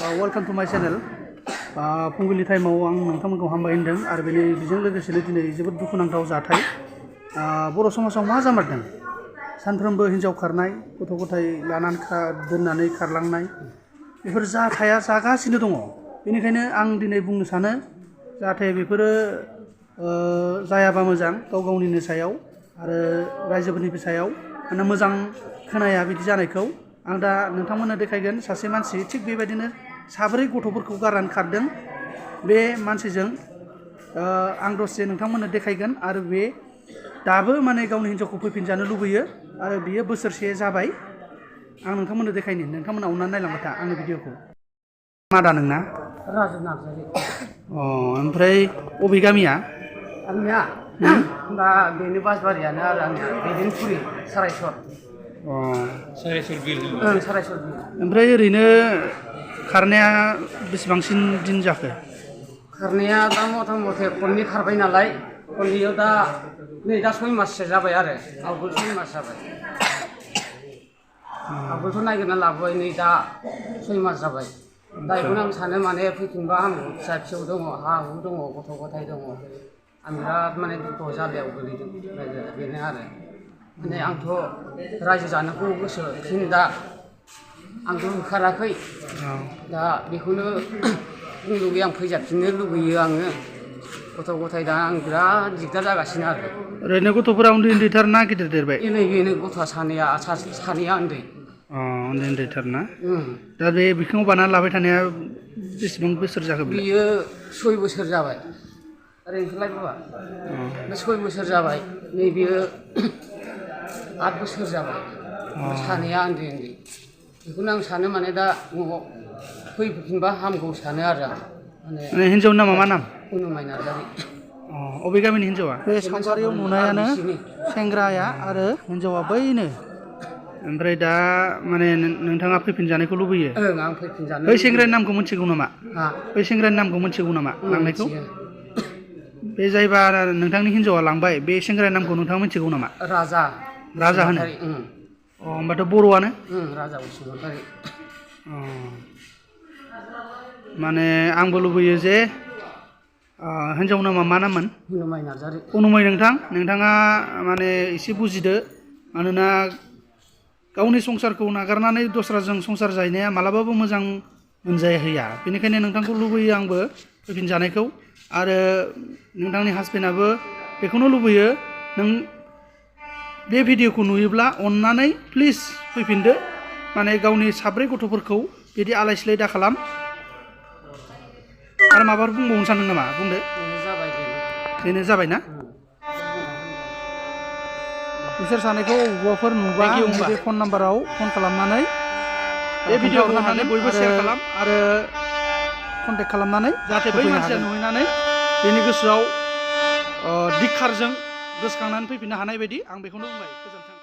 Welcome to माय channel फुंबिलि टाइमाव आं नोंथांमोनखौ हामबाय होनदों आरो बेजों लोगोसेनो दिनै जोबोद दुखुनांथाव जाथाय बर' समाजाव मा जामारदों सानफ्रोमबो हिनजाव खारनाय गथ' गथाय लानानै दोननानै खारलांनाय बेफोर जाथाया जागासिनो दङ बेनिखायनो आं दिनै बुंनो सानो जाहाथे बेफोरो जायाबा मोजां गाव गावनिनो सायाव आरो रायजोफोरनि सायाव माने मोजां खोनाया बिदि जानायखौ आं दा नोंथांमोननो देखायगोन सासे मानसि थिग बेबायदिनो साब्रै गथ'फोरखौ गारनानै खारदों बे मानसिजों आं दसे नोंथांमोननो देखायगोन आरो बे दाबो माने गावनि हिनजावखौ फैफिनजानो लुबैयो आरो बियो बोसोरसे जाबाय आं नोंथांमोननो देखायनि नोंथांमोना अननानै नायलांबाय था आंनि भिडिअखौ मादा नोंना राजु नार्जारि ओमफ्राय अबे गामिया आंनिया दा बेनो बासबारियानो आरो आंनिया दैदेनफुरि सारायसर सारायसर बिल सारायसर बिल ओमफ्राय ओरैनो खारनाया बेसेबांसिन दिन जाखो खारनाया दा मथा मथि खननै खारबाय नालाय खननैयाव दा नै दा 6 माससो जाबाय आरो आवगोल 6 मास जाबाय आवगोलथ' नागिरना लाबोबाय नै दा 6 मास जाबाय दा बेखौनो आं सानो माने फैफिनबा हामगौ फिसा फिसौ दङ हा हु दङ गथ' गथाय दङ आं बिराद माने दुखु जारलायाव गोलैदों बेनो आरो माने आंथ' रायजो जानोखौ गोसो फिन दा आंथ' ओंखाराखै दा बेखौनो बुंनो लुगैयो आं फैजाफिननो लुगैयो आङो गथ' गथाय दा आं बिराद दिगदार जागासिनो आरो ओरैनो गथ'फोरा उन्दै उन्दैथार ना गिदिर देरबाय नै बेनो गथ'आ सानैया उन्दै उन्दै उन्दैथार ना दा बे बिखौ बानानै लाबाय थानाया बेसेबां बोसोर जाखो बियो 6 बोसोर जाबाय ओरैनोलाय बाबा दा 6 बोसोर जाबाय नै बियो 8 बोसोर जाबाय सानैया उन्दै उन्दै बेखौनो आं सानो माने दा न'आव फैफिनबा हामगौ सानो आरो आं माने हिनजावनि नामा मा नाम फुइनवां नार्जारि अबे गामिनि हिनजावा बे सावगारियाव नुनायानो सेंग्राया आरो हिनजावा बैनो ओमफ्राय दा माने नोंथाङा फैफिनजानायखौ लुबैयो आं फैफिनजानो बै सेंग्रानि नामखौ मिथिगौ नामा बै सेंग्रानि नामखौ मिथिगौ नामा लांनायखौ बे जायबा नोंथांनि हिनजावा लांबाय बे सेंग्रानि नामखौ नोंथाङा मिथिगौ नामा राजा होनो होमबाथ' बर'आनो राजा बसुमतारि माने आंबो लुबैयो जे हिनजाव नामा मा नाममोन फुइनवां नार्जारि फुइनवां नोंथाङा माने एसे बुजिदो मानोना गावनि संसारखौ नागारनानै दस्राजों संसार जाहैनाया मालाबाबो मोजां मोनजाहैया बेनिखायनो नोंथांखौ लुबैयो आंबो फैफिनजानायखौ आरो नोंथांनि हासबेन्डआबो बेखौनो लुबैयो नों बे भिडिअखौ नुयोब्ला अननानै प्लिज फैफिनदो माने गावनि साब्रै गथ'फोरखौ बिदि आलाय सिलाय दा खालाम आरो माबाफोर बुंबावनो सानदों नामा बुंदो बेनो जाबाय ना बिसोर सानैखौ बबेबाफोर नुबा बे फन नाम्बाराव फन खालामनानै बे भिडिअखौ नायनानै बयबो शेयार खालाम आरो कन्टेक्ट खालामनानै जाहाथे बै मानसिया नुहैनानै बेनि गोसोआव दिखारजों गोसोखांनानै फैफिननो हानाय बायदि आं बेखौनो बुंबाय गोजोन्थों।